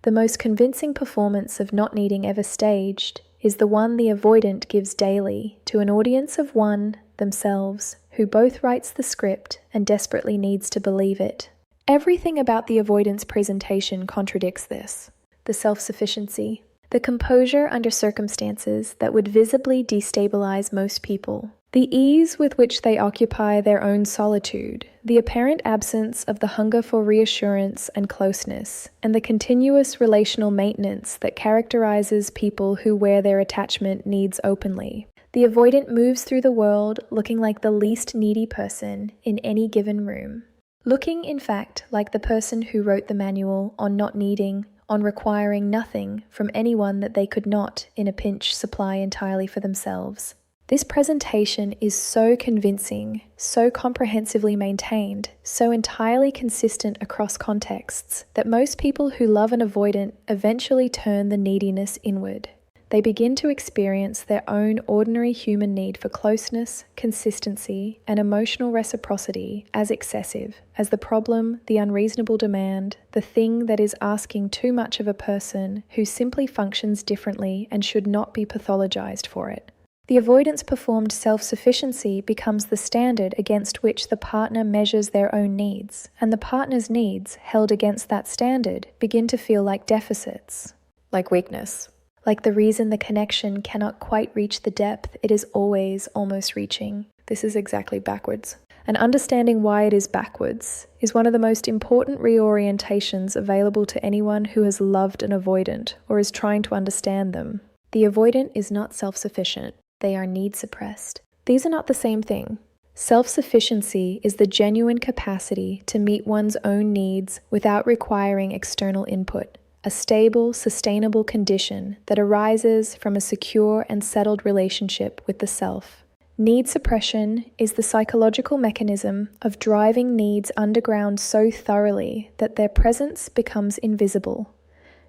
The most convincing performance of not needing ever staged is the one the avoidant gives daily to an audience of one, themselves, who both writes the script and desperately needs to believe it. Everything about the avoidance presentation contradicts this. The self-sufficiency, the composure under circumstances that would visibly destabilize most people, the ease with which they occupy their own solitude, the apparent absence of the hunger for reassurance and closeness, and the continuous relational maintenance that characterizes people who wear their attachment needs openly. The avoidant moves through the world looking like the least needy person in any given room. Looking, in fact, like the person who wrote the manual on not needing, on requiring nothing from anyone that they could not, in a pinch, supply entirely for themselves. This presentation is so convincing, so comprehensively maintained, so entirely consistent across contexts, that most people who love an avoidant eventually turn the neediness inward. They begin to experience their own ordinary human need for closeness, consistency, and emotional reciprocity as excessive, as the problem, the unreasonable demand, the thing that is asking too much of a person who simply functions differently and should not be pathologized for it. The avoidance-performed self-sufficiency becomes the standard against which the partner measures their own needs, and the partner's needs, held against that standard, begin to feel like deficits, like weakness, like the reason the connection cannot quite reach the depth it is always almost reaching. This is exactly backwards. And understanding why it is backwards is one of the most important reorientations available to anyone who has loved an avoidant or is trying to understand them. The avoidant is not self-sufficient. They are need-suppressed. These are not the same thing. Self-sufficiency is the genuine capacity to meet one's own needs without requiring external input, a stable, sustainable condition that arises from a secure and settled relationship with the self. Need suppression is the psychological mechanism of driving needs underground so thoroughly that their presence becomes invisible,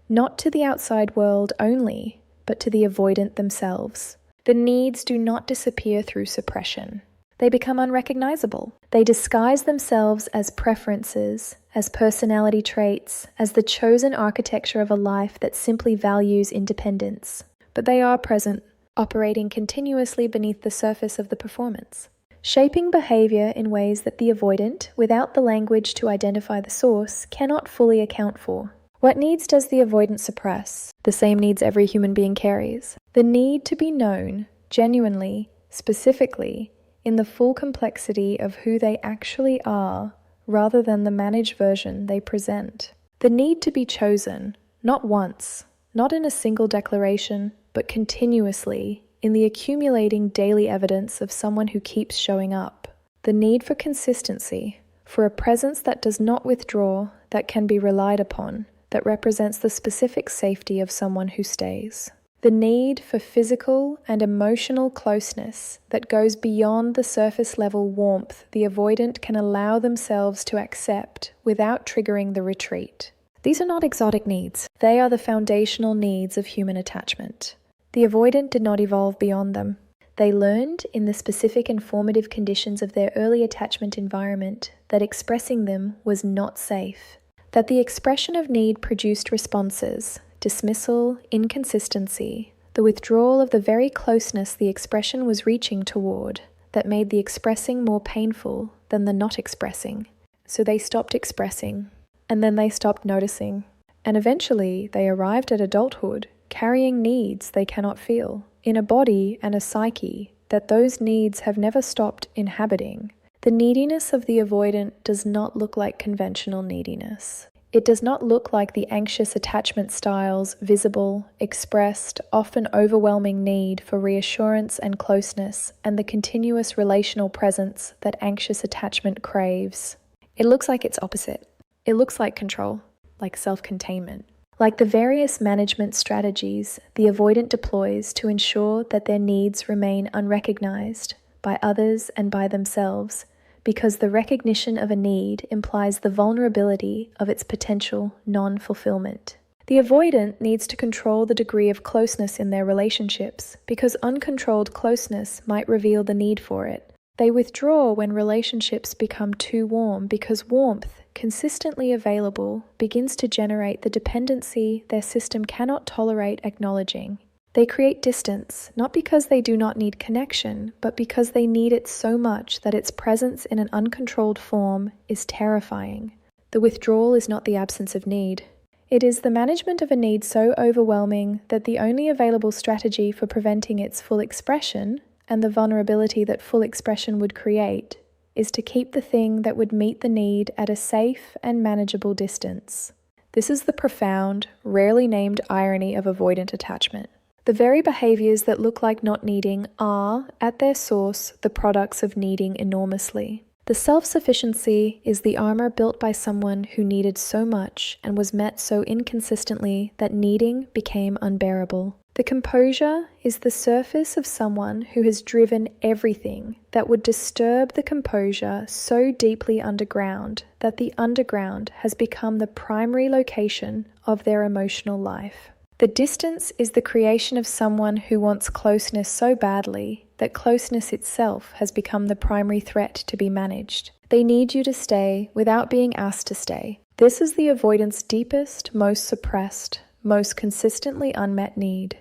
not to the outside world only, but to the avoidant themselves. The needs do not disappear through suppression. They become unrecognizable. They disguise themselves as preferences, as personality traits, as the chosen architecture of a life that simply values independence. But they are present, operating continuously beneath the surface of the performance, shaping behavior in ways that the avoidant, without the language to identify the source, cannot fully account for. What needs does the avoidant suppress? The same needs every human being carries. The need to be known, genuinely, specifically, in the full complexity of who they actually are, rather than the managed version they present. The need to be chosen, not once, not in a single declaration, but continuously, in the accumulating daily evidence of someone who keeps showing up. The need for consistency, for a presence that does not withdraw, that can be relied upon, that represents the specific safety of someone who stays. The need for physical and emotional closeness that goes beyond the surface level warmth the avoidant can allow themselves to accept without triggering the retreat. These are not exotic needs. They are the foundational needs of human attachment. The avoidant did not evolve beyond them. They learned in the specific and formative conditions of their early attachment environment that expressing them was not safe, that the expression of need produced responses, dismissal, inconsistency, the withdrawal of the very closeness the expression was reaching toward, that made the expressing more painful than the not expressing. So they stopped expressing, and then they stopped noticing, and eventually they arrived at adulthood, carrying needs they cannot feel, in a body and a psyche that those needs have never stopped inhabiting. The neediness of the avoidant does not look like conventional neediness. It does not look like the anxious attachment style's visible, expressed, often overwhelming need for reassurance and closeness and the continuous relational presence that anxious attachment craves. It looks like its opposite. It looks like control, like self-containment, like the various management strategies the avoidant deploys to ensure that their needs remain unrecognized by others and by themselves, because the recognition of a need implies the vulnerability of its potential non-fulfillment. The avoidant needs to control the degree of closeness in their relationships, because uncontrolled closeness might reveal the need for it. They withdraw when relationships become too warm because warmth, consistently available, begins to generate the dependency their system cannot tolerate acknowledging. They create distance, not because they do not need connection, but because they need it so much that its presence in an uncontrolled form is terrifying. The withdrawal is not the absence of need. It is the management of a need so overwhelming that the only available strategy for preventing its full expression, and the vulnerability that full expression would create, is to keep the thing that would meet the need at a safe and manageable distance. This is the profound, rarely named irony of avoidant attachment. The very behaviors that look like not needing are, at their source, the products of needing enormously. The self-sufficiency is the armor built by someone who needed so much and was met so inconsistently that needing became unbearable. The composure is the surface of someone who has driven everything that would disturb the composure so deeply underground that the underground has become the primary location of their emotional life. The distance is the creation of someone who wants closeness so badly that closeness itself has become the primary threat to be managed. They need you to stay without being asked to stay. This is the avoidant's deepest, most suppressed, most consistently unmet need.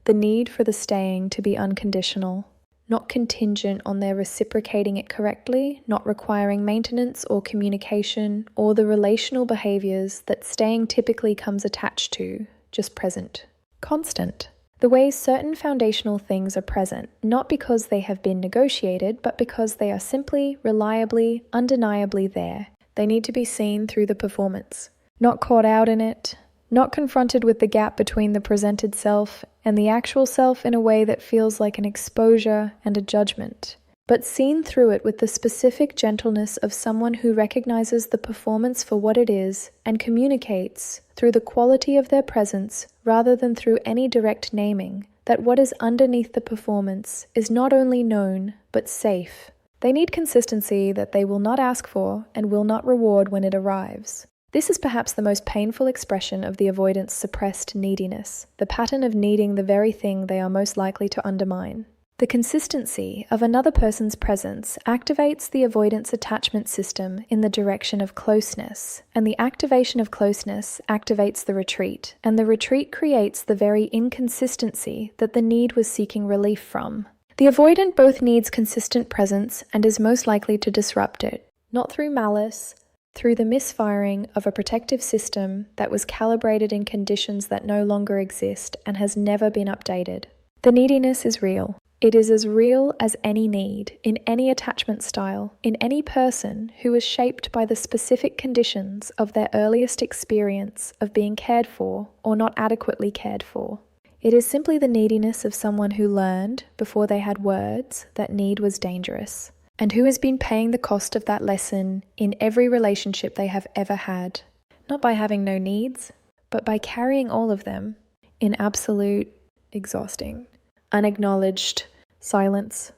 The need for the staying to be unconditional, not contingent on their reciprocating it correctly, not requiring maintenance or communication or the relational behaviors that staying typically comes attached to, just present. Constant. The ways certain foundational things are present, not because they have been negotiated, but because they are simply, reliably, undeniably there. They need to be seen through the performance, not caught out in it, not confronted with the gap between the presented self and the actual self in a way that feels like an exposure and a judgment, but seen through it with the specific gentleness of someone who recognizes the performance for what it is and communicates through the quality of their presence rather than through any direct naming that what is underneath the performance is not only known but safe. They need consistency that they will not ask for and will not reward when it arrives. This is perhaps the most painful expression of the avoidant's suppressed neediness, the pattern of needing the very thing they are most likely to undermine. The consistency of another person's presence activates the avoidance attachment system in the direction of closeness, and the activation of closeness activates the retreat, and the retreat creates the very inconsistency that the need was seeking relief from. The avoidant both needs consistent presence and is most likely to disrupt it, not through malice, through the misfiring of a protective system that was calibrated in conditions that no longer exist and has never been updated. The neediness is real. It is as real as any need, in any attachment style, in any person who is shaped by the specific conditions of their earliest experience of being cared for or not adequately cared for. It is simply the neediness of someone who learned, before they had words, that need was dangerous, and who has been paying the cost of that lesson in every relationship they have ever had, not by having no needs, but by carrying all of them in absolute, exhausting, unacknowledged silence.